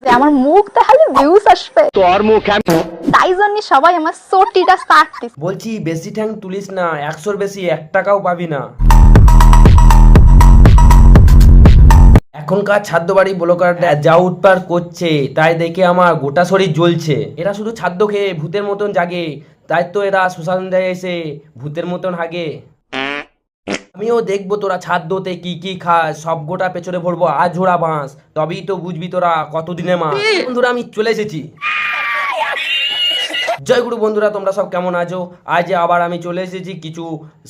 আমার মুখ তাহলে ভিউজ আসবে, তোর মুখ তাই জন্য সবাই আমার সোটিটা স্টার্ট দিছে। বলছি বেশি ঠ্যাং তুলিস না, 100-র বেশি 1 টাকাও পাবি না। এখনকার ছাদ্য বাড়ি ব্লগাররা যা উৎপাত করছে তাই দেখে আমার গোটা শরীর জ্বলছে। এরা শুধু ছাদ্য খেয়ে ভূতের মতন জাগে, তাই তো এরা শ্মশান দেয় এসে ভূতের মতন হাগে। আমিও দেখবো তোরা ছাদ্যতে কি কি খাস, সব গোটা পেছনে ভরবো আঝোড়া বাঁশ, তবেই তো বুঝবি তোরা কতদিনে মা। বন্ধুরা আমি চলে এসেছি। জয় গুরু বন্ধুরা, তোমরা সব কেমন আছো? আজ আবার আমি চলে এসেছি কিছু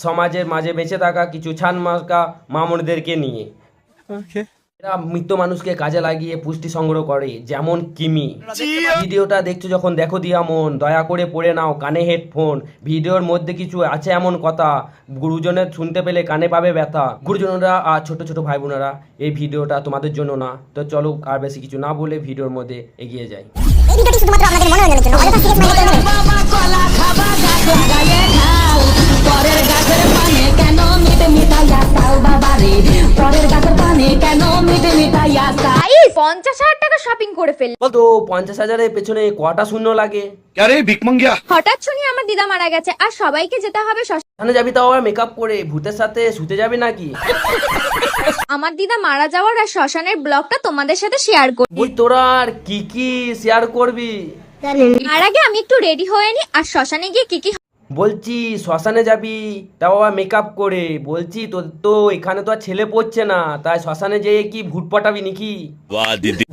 সমাজের মাঝে বেঁচে থাকা কিছু ছান মার্কা মামুনিদেরকে নিয়ে। এরা মৃত মানুষকে কাজে লাগিয়ে পুষ্টি সংগ্রহ করে, যেমন কিমি। ভিডিওটা দেখছো যখন দেখো দিয়া মন, দয়া করে পড়ে নাও কানে হেডফোন। ভিডিওর মধ্যে কিছু আছে এমন কথা, গুরুজনের শুনতে পেলে কানে পাবে ব্যথা। গুরুজনরা আর ছোট ছোট ভাই বোনেরা, এই ভিডিওটা তোমাদের জন্য না। তো চলো আর বেশি কিছু না বলে ভিডিওর মধ্যে এগিয়ে যাই। এই ভিডিওটি শুধুমাত্র আপনাদের মনোরঞ্জনের জন্য, অযথা সিরিয়াস মাইন্ডে নেবেন না। বাবা কলা খাবা গাছ লাগায়ে খাও, পরের গাছের পানে কেন মিটে মিটাইয়া খাও বাবা রে, পরের গাছের পানে কেন মিটে মিটাইয়া খাও। এই 50,000 টাকা শপিং করে ফেলল। বলতো 50,000-এর পেছনে কটা শূন্য লাগে? হঠাৎ শুনি আমার দিদা মারা গেছে আর সবাইকে যেতে হবে শ্মশানে যাবি তাও আবার মেকআপ করে, ভূতের সাথে শুতে যাবি নাকি? আমার দিদা মারা যাওয়ার আর শ্মশানের ব্লগটা তোমাদের সাথে শেয়ার করি। বই তোরা আর কি কি শেয়ার করবি? আর আগে আমি একটু রেডি হয়ে নি, আর শ্মশানে গিয়ে কি কি। বলছি শ্মশানে যাবি তাও আবার মেকআপ করে, বলছি তোর তো এখানে তো আর ছেলে পড়ছে না, তাই শ্মশানে যেয়ে কি ভূত পটাবি নাকি?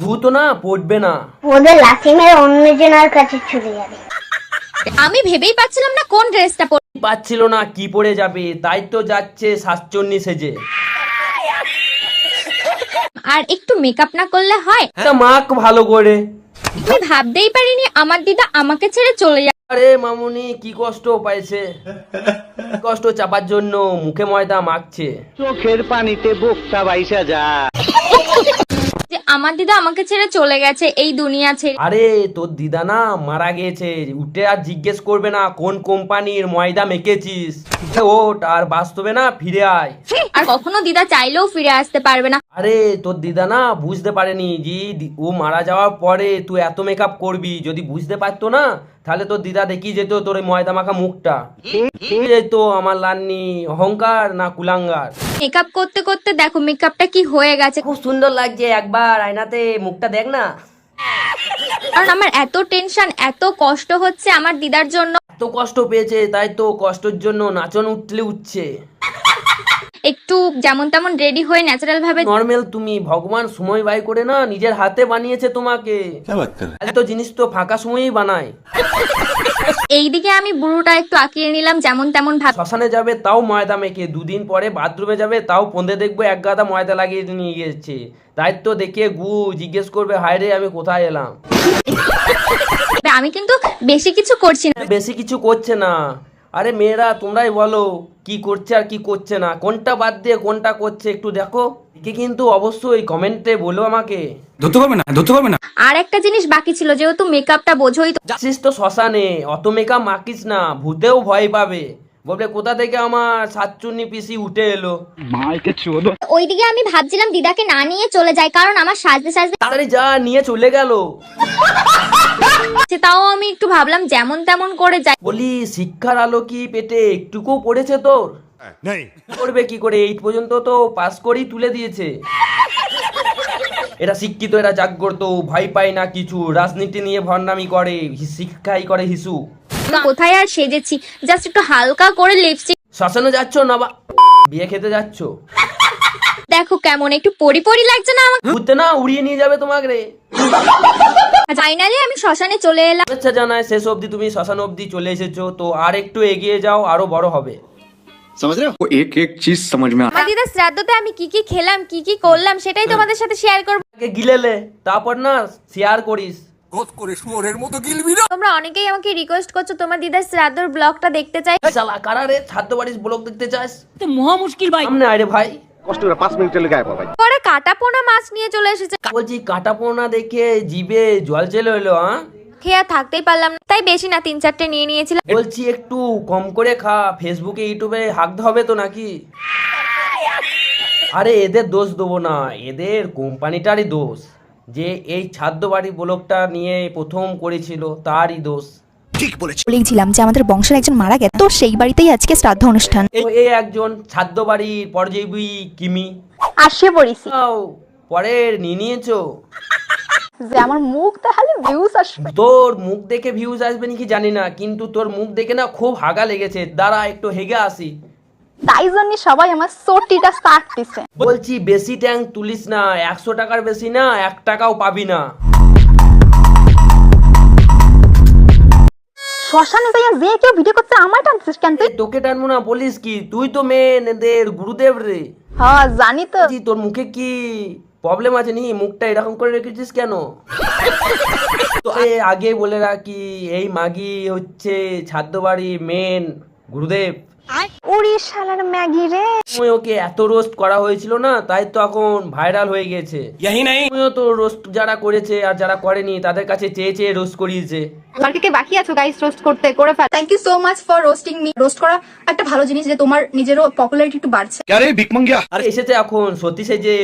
ভূত না পড়বে না, ওদের লাথি মেরে অন্যজনের কাছে চলে যাবে। আমি ভেবেই পাচ্ছিলাম না কোন ড্রেসটা পরে। পাচ্ছিল না কি পরে যাবে, তাই তো যাচ্ছে শাকচন্নি সেজে। আর একটু মেকআপ না করলে হয়? একটা মাখ ভালো করে। আমি ভাবতেই পারিনি আমার দিদা আমাকে ছেড়ে চলে যাবে। আরে মামুনি কি কষ্ট পাইছে, কষ্ট চাপার জন্য মুখে ময়দা মাখছে। চোখের পানিতে বুকটা বাইসা যায়। যে আমার দিদা আমাকে ছেড়ে চলে গেছে এই দুনিয়া ছেড়ে। আরে তোর দিদা না মারা গেছে, উঠে আর জিজ্ঞেস করবে না কোন কোম্পানির ময়দা মেখেছিস, ওঠ আর বাস্তবে না ফিরে আয়। আর কখনো দিদা চাইলেও ফিরে আসতে পারবে না। আরে তোর দিদা না বুঝতে পারেনি যে ও মারা যাওয়ার পরে তুই এত মেকআপ করবি, যদি বুঝতে পারতো না তাহলে তোর দিদা দেখি যেত তোর এই ময়দা মাখা মুখটা, যেত আমার লান্নি অহংকার না কুলাঙ্গার। মেকআপ করতে করতে দেখো মেকআপটা কি হয়ে গেছে। খুব সুন্দর লাগছে, একবার আয়নাতে মুখটা দেখ না। কারণ আমার এত টেনশন এত কষ্ট হচ্ছে আমার দিদার জন্য। এত কষ্ট পেয়েছে তাই তো কষ্টের জন্য নাচন উঠলে উঠছে। একটু যেমন তেমন রেডি হয়ে ন্যাচারাল ভাবে। নর্মাল তুমি, ভগবান সময় বাই করে না নিজের হাতে বানিয়েছে তোমাকে। এত জিনিস তো ফাঁকা সময়েই বানায়। এইদিকে আমি বুড়োটা একটু আঁকিয়ে নিলাম যেমন তেমন ভাব। শ্মশানে যাবে তাও ময়দা মেখে, 2 দিন পরে বাথরুমে যাবে তাও পন্দে দেখবো এক গাদা ময়দা লাগিয়ে নিয়ে গেছে। তাই তো দেখে গু জিজ্ঞেস করবে হায় রে আমি কোথায় এলাম। আমি কিন্তু বেশি কিছু করছি না। বেশি কিছু করছে না। আরে মেয়েরা তোমরাই বলো কি করছে আর কি করছে না, কোনটা বাদ দিয়ে কোনটা করছে একটু দেখো। একে কিন্তু অবশ্যই কমেন্টে বলো আমাকে। ধরতে পারবে না। আর একটা জিনিস বাকি ছিল, যেহেতু মেকআপটা বোঝোই তো। যাচ্ছিস তো শ্মশানে, অত মেকআপ মাখিস না, ভূতেও ভয় পাবে, বলবে কোথা থেকে আমার সাতচুন্নি পিসি উঠে এলো। ওইদিকে আমি ভাবছিলাম দিদাকে না নিয়ে চলে যাই, কারণ আমার সাজতে সাজতে তাড়াতাড়ি যা, নিয়ে চলে গেল। তাও আমি একটু ভাবলাম যেমন তেমন করে যাই। বলি শিক্ষার আলো কি পেটে একটুকু পড়েছে তোর? করবে কি করে, 8 পর্যন্ত তো পাস করেই তুলে দিয়েছে। এরা শিক্ষিত, এরা জাগ্রত, ভয় পায় না কিছু, রাজনীতি নিয়ে ভণ্ডামি করে, শিক্ষাই করে হিসু। কোথায় আর সেজেছি, জাস্ট একটু হালকা করে লিপস্টিক। শ্মশানে যাচ্ছ না বা বিয়ে খেতে যাচ্ছ? দেখো কেমন একটু পরি পরি লাগছে না আমাকে? ঘুরতে না উড়িয়ে নিয়ে যাবে তোমাকে রে। ফাইনালি আমি শ্মশানে চলে এলাম। আচ্ছা জানায় শেষ অবধি তুমি শ্মশান অবধি চলে এসেছো, তো আর একটু এগিয়ে যাও, আরো বড় হবে। समझ रहे हो? एक एक चीज समझ में আমার দিদার শ্রাদ্ধতে আমি কি কি খেলাম কি কি করলাম সেটাই তোমাদের সাথে শেয়ার করব। আগে গিলেলে তারপর না শেয়ার করিস। তোমরা অনেকেই আমাকে রিকোয়েস্ট করছো তোমার দিদার শ্রাদ্ধর ব্লগটা দেখতে চাই। শালা কারা রে ছাদ্য বাড়ির ব্লগ দেখতে চাস? তো মহা মুশকিল ভাই। সামনে আয় রে ভাই। কষ্ট করে 5 মিনিট চলে গায়েব ভাই। পরে কাটা পোনা মাছ নিয়ে চলে এসেছে। বলছি কাটা পোনা দেখে জিভে জল চলে এলো। হ্যাঁ খেয়ে আর থাকতেই পারলাম না, তাই বেশি না 3-4টে নিয়ে নিয়েছিলাম। বলছি একটু কম করে খা, ফেসবুকে ইউটিউবে হাঁকতে হবে তো নাকি? আরে এদের দোষ দেবো না, এদের কোম্পানিটারই দোষ। যে এই ছাদ্য বাড়ি ব্লগটা নিয়ে প্রথম করেছিল তারই দোষ। বলেছিলাম যে আমাদের বংশের একজন মারা গেছে, তো সেই বাড়িতেই আজকে শ্রাদ্ধ অনুষ্ঠান। এই একজন ছাদ্য বাড়ির পরজীবী কিমি আসে পড়েছি পরের নিয়ে নিয়েছো। যে আমার মুখ দেখালে ভিউজ আসবে। তোর মুখ দেখে ভিউজ আসবে নাকি জানি না, কিন্তু তোর মুখ দেখে না খুব হাগা লেগেছে, দাঁড়া একটু হেগে আসি। তাই জন্য সবাই আমার সোটিটা স্টার্ট দিছে। বলছি বেশি ট্যাঙ্ক তুলিস না, 100 টাকার বেশি না, 1 টাকাও পাবি না। শ্মশানে যাইয়া যে কেউ ভিডিও করতে আমার টানছিস কেন তুই? তোকে টানবো না বলিস কি, তুই তো মেন এদের গুরুদেব রে। হ্যাঁ জানি তো। জি, তোর মুখে কি প্রবলেম আছে নি? মুখটা এরকম করে রেখেছিস কেন? তো আগে বলে রাখি, এই মাগি হচ্ছে ছাদ্য বাড়ি মেন গুরুদেব। ওরে শালার ম্যাগি রে। ওকে এত রোস্ট করা হয়েছিল না, তাই তো এখন ভাইরাল হয়ে গেছে। তো রোস্ট যারা করেছে আর যারা করেনি তাদের কাছে চেয়ে চেয়ে রোস্ট করিয়েছে। আর কে বাকি আছো গাইস রোস্ট করতে? করে ফেল। Thank you so much for roasting me. Roast করা একটা ভালো জিনিস, যে তোমার নিজেরও পপুলারিটি একটু বাড়ছে। আর এসেছে এখন সত্যি সেজে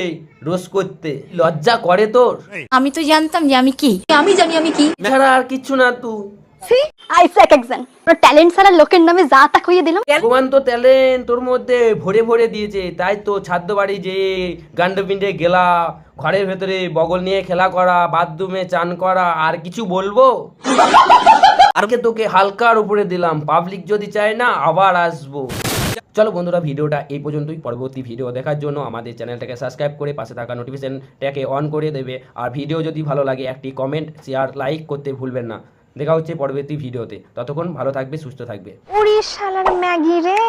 রোস্ট করতে, লজ্জা করে তোর? আমি তো জানতাম যে আমি কি। আমি জানি আমি কি। ছাড়া আর কিচ্ছু না তুই। আইসে এক একজন ট্যালেন্ট ছাড়া লোকের নামে যা তা কইয়ে দিলাম। ভগবান তো ট্যালেন্ট তোর মধ্যে ভরে ভরে দিয়েছে, তাই তো ছাদ্য বাড়ি যে গান্ডপিন্ডে গেলা, ঘরের ভেতরে বগল নিয়ে খেলা করা, বাথরুমে চান করা, আর কিছু বলবো? আর তোকে হালকার উপরে দিলাম, পাবলিক যদি চায় না আবার আসবো। চলো বন্ধুরা, ভিডিওটা এই পর্যন্তই। পরবর্তী ভিডিও দেখার জন্য আমাদের চ্যানেলটাকে সাবস্ক্রাইব করে পাশে থাকা নোটিফিকেশনটাকে অন করে দেবে। আর ভিডিও যদি ভালো লাগে একটি কমেন্ট, শেয়ার, লাইক করতে ভুলবেন না। দেখা হচ্ছে পরবর্তী ভিডিওতে, ততক্ষণ ভালো থাকবে, সুস্থ থাকবে। ওরে শালার ম্যাগি রে।